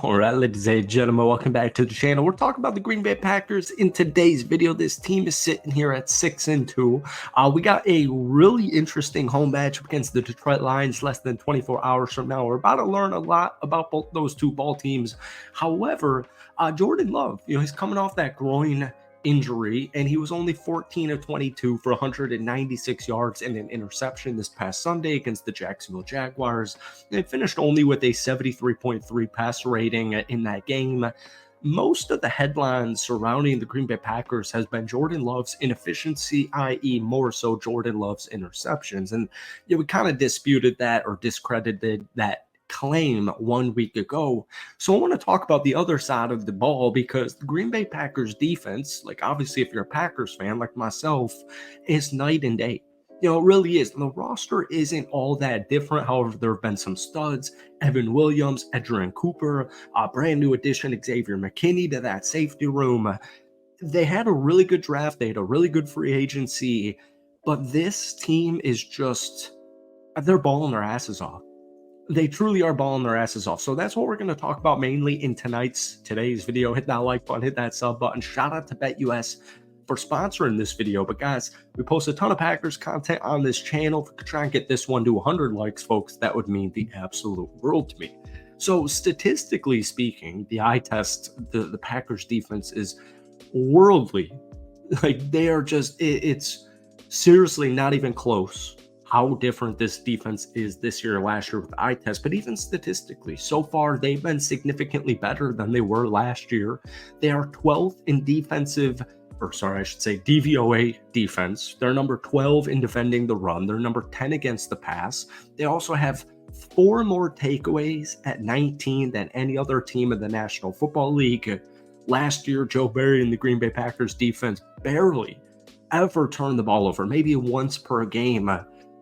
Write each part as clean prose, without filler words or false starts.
All right, ladies and gentlemen, welcome back to the channel. We're talking about the Green Bay Packers in today's video. This team is sitting here at 6-2. We got a really interesting home matchup against the Detroit Lions less than 24 hours from now. We're about to learn a lot about both those two ball teams. However, Jordan Love, he's coming off that groin injury, and he was only 14 of 22 for 196 yards and an interception this past Sunday against the Jacksonville Jaguars. They finished only with a 73.3 passer rating in that game. Most of the headlines surrounding the Green Bay Packers has been Jordan Love's inefficiency, i.e. more so Jordan Love's interceptions. And we kind of disputed that or discredited that claim 1 week ago. So I want to talk about the other side of the ball, because the Green Bay Packers defense, like obviously if you're a Packers fan like myself, is night and day. It really is. The roster isn't all that different. However, there have been some studs. Evan Williams, Edrian Cooper, a brand new addition, Xavier McKinney to that safety room. They had a really good draft. They had a really good free agency. But this team is just, they're balling their asses off. They truly are balling their asses off. So that's what we're going to talk about mainly in today's video. Hit that like button, hit that sub button. Shout out to BetUS for sponsoring this video. But guys, we post a ton of Packers content on this channel. If we could try and get this one to 100 likes, folks, that would mean the absolute world to me. So statistically speaking, the eye test, the Packers defense is worldly. Like, they are just, it's seriously not even close how different this defense is this year, last year with the eye test. But even statistically, so far, they've been significantly better than they were last year. They are 12th in DVOA defense. They're number 12 in defending the run. They're number 10 against the pass. They also have 4 more takeaways at 19 than any other team in the National Football League. Last year, Joe Barry and the Green Bay Packers defense barely ever turned the ball over, maybe once per game.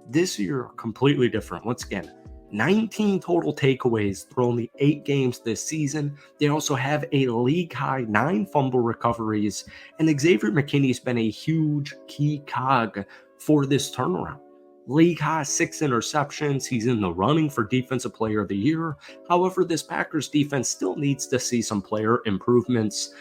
This year, completely different. Once again, 19 total takeaways through only 8 games this season. They also have a league-high 9 fumble recoveries, and Xavier McKinney's been a huge key cog for this turnaround. League-high 6 interceptions. He's in the running for Defensive Player of the Year. However, this Packers defense still needs to see some player improvements,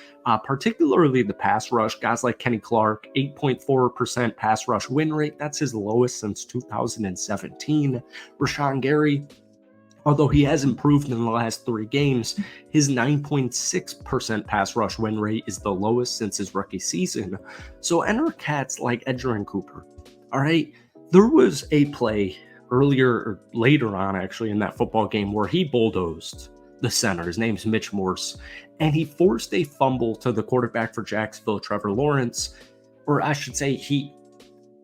particularly the pass rush. Guys like Kenny Clark, 8.4% pass rush win rate. That's his lowest since 2017. Rashawn Gary, although he has improved in the last 3 games, his 9.6% pass rush win rate is the lowest since his rookie season. So enter cats like Edrian Cooper. All right. There was a play earlier, or later on actually, in that football game where he bulldozed the center. His name's Mitch Morse, and he forced a fumble to the quarterback for Jacksonville, Trevor Lawrence, or I should say he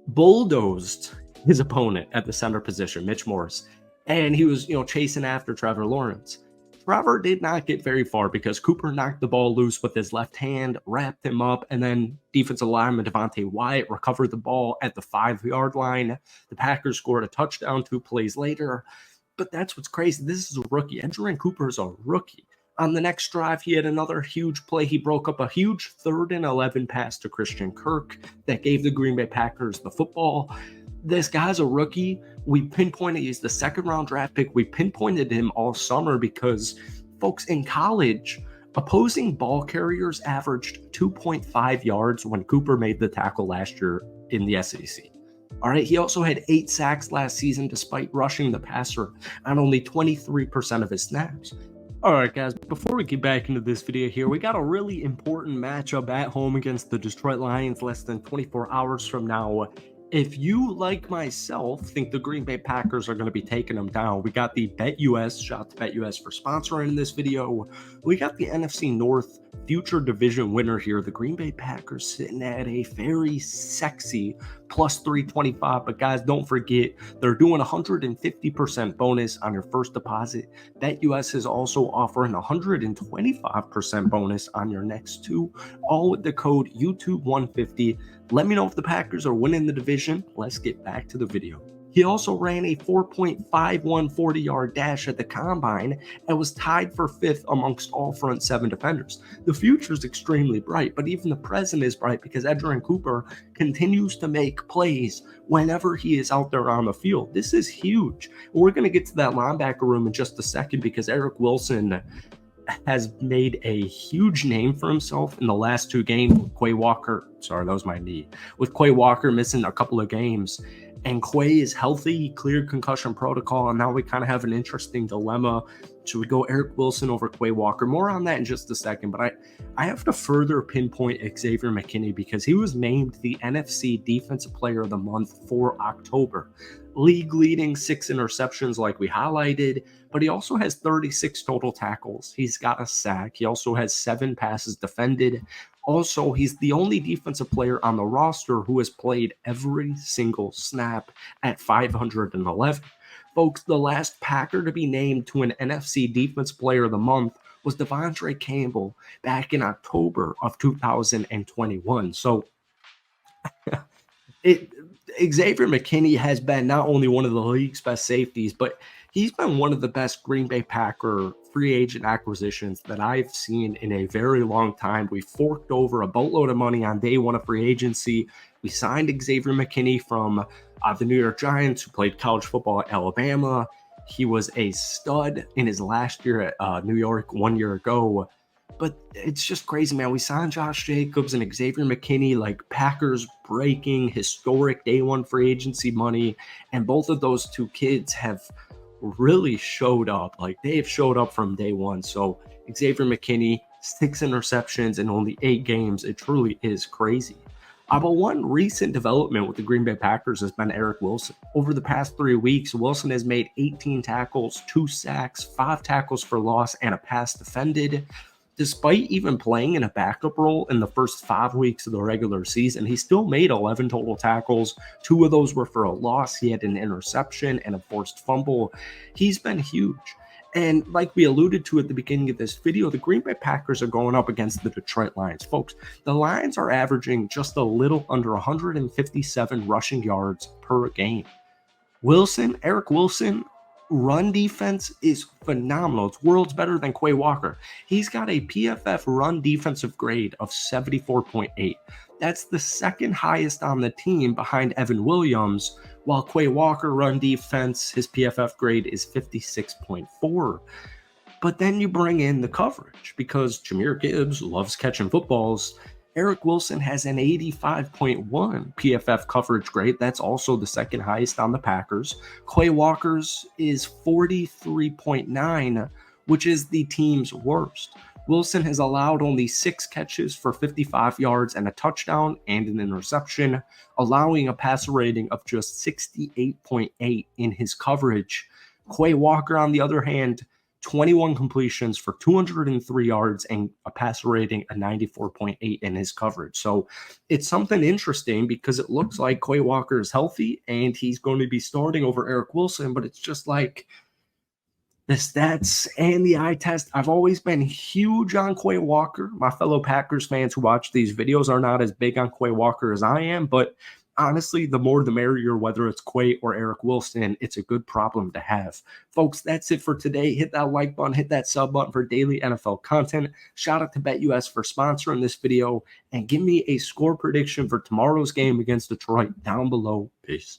bulldozed his opponent at the center position, Mitch Morse, and he was, chasing after Trevor Lawrence. Trevor did not get very far because Cooper knocked the ball loose with his left hand, wrapped him up, and then defensive lineman Devontae Wyatt recovered the ball at the 5-yard line. The Packers scored a touchdown 2 plays later. But that's what's crazy. This is a rookie. Edrian Cooper is a rookie. On the next drive, he had another huge play. He broke up a huge 3rd and 11 pass to Christian Kirk that gave the Green Bay Packers the football. This guy's a rookie. We pinpointed, he's the 2nd-round draft pick. We pinpointed him all summer because, folks, in college, opposing ball carriers averaged 2.5 yards when Cooper made the tackle last year in the SEC. All right, he also had 8 sacks last season despite rushing the passer on only 23% of his snaps. All right, guys, before we get back into this video here, we got a really important matchup at home against the Detroit Lions less than 24 hours from now. If you, like myself, think the Green Bay Packers are going to be taking them down, we got the BetUS, shout out to BetUS for sponsoring this video. We got the NFC North future division winner here, the Green Bay Packers, sitting at a very sexy plus 325. But guys, don't forget, they're doing 150% bonus on your first deposit. BetUS is also offering 125% bonus on your next 2, all with the code YouTube150. Let me know if the Packers are winning the division. Let's get back to the video. He also ran a 4.51 40-yard dash at the combine and was tied for 5th amongst all front 7 defenders. The future is extremely bright, but even the present is bright because Edrian Cooper continues to make plays whenever he is out there on the field. This is huge. We're going to get to that linebacker room in just a second because Eric Wilson, has made a huge name for himself in the last 2 games with Quay Walker. Sorry, that was my knee. With Quay Walker missing a couple of games. And Quay is healthy, cleared concussion protocol, and now we kind of have an interesting dilemma. Should we go Eric Wilson over Quay Walker? More on that in just a second, but I have to further pinpoint Xavier McKinney because he was named the NFC Defensive Player of the Month for October. League leading 6 interceptions like we highlighted, but he also has 36 total tackles. He's got a sack. He also has 7 passes defended. Also, he's the only defensive player on the roster who has played every single snap at 511. Folks, the last Packer to be named to an NFC Defense Player of the Month was Devondre Campbell back in October of 2021. So Xavier McKinney has been not only one of the league's best safeties, but he's been one of the best Green Bay Packer free agent acquisitions that I've seen in a very long time. We forked over a boatload of money on day one of free agency. We signed Xavier McKinney from the New York Giants, who played college football at Alabama. He was a stud in his last year at New York 1 year ago. But it's just crazy, man. We signed Josh Jacobs and Xavier McKinney, like Packers breaking historic day one free agency money. And both of those 2 kids have really showed up. Like, they've showed up from day one. So Xavier McKinney, 6 interceptions in only 8 games. It truly is crazy. But one recent development with the Green Bay Packers has been Eric Wilson. Over the past 3 weeks, Wilson has made 18 tackles, 2 sacks, 5 tackles for loss, and a pass defended. Despite even playing in a backup role in the first 5 weeks of the regular season, he still made 11 total tackles. 2 of those were for a loss. He had an interception and a forced fumble. He's been huge. And like we alluded to at the beginning of this video, the Green Bay Packers are going up against the Detroit Lions. Folks, the Lions are averaging just a little under 157 rushing yards per game. Eric Wilson, run defense is phenomenal. It's worlds better than Quay Walker. He's got a PFF run defensive grade of 74.8. That's the second highest on the team behind Evan Williams, while Quay Walker run defense, his PFF grade is 56.4. But then you bring in the coverage because Jahmyr Gibbs loves catching footballs. Eric Wilson has an 85.1 PFF coverage grade. That's also the second highest on the Packers. Quay Walker's is 43.9, which is the team's worst. Wilson has allowed only 6 catches for 55 yards and a touchdown and an interception, allowing a passer rating of just 68.8 in his coverage. Quay Walker, on the other hand, 21 completions for 203 yards and a passer rating of 94.8 in his coverage. So it's something interesting because it looks like Quay Walker is healthy and he's going to be starting over Eric Wilson, but it's just like the stats and the eye test. I've always been huge on Quay Walker. My fellow Packers fans who watch these videos are not as big on Quay Walker as I am, but honestly, the more the merrier, whether it's Quay or Eric Wilson. It's a good problem to have. Folks, that's it for today. Hit that like button, hit that sub button for daily NFL content. Shout out to BetUS for sponsoring this video, and give me a score prediction for tomorrow's game against Detroit down below. Peace.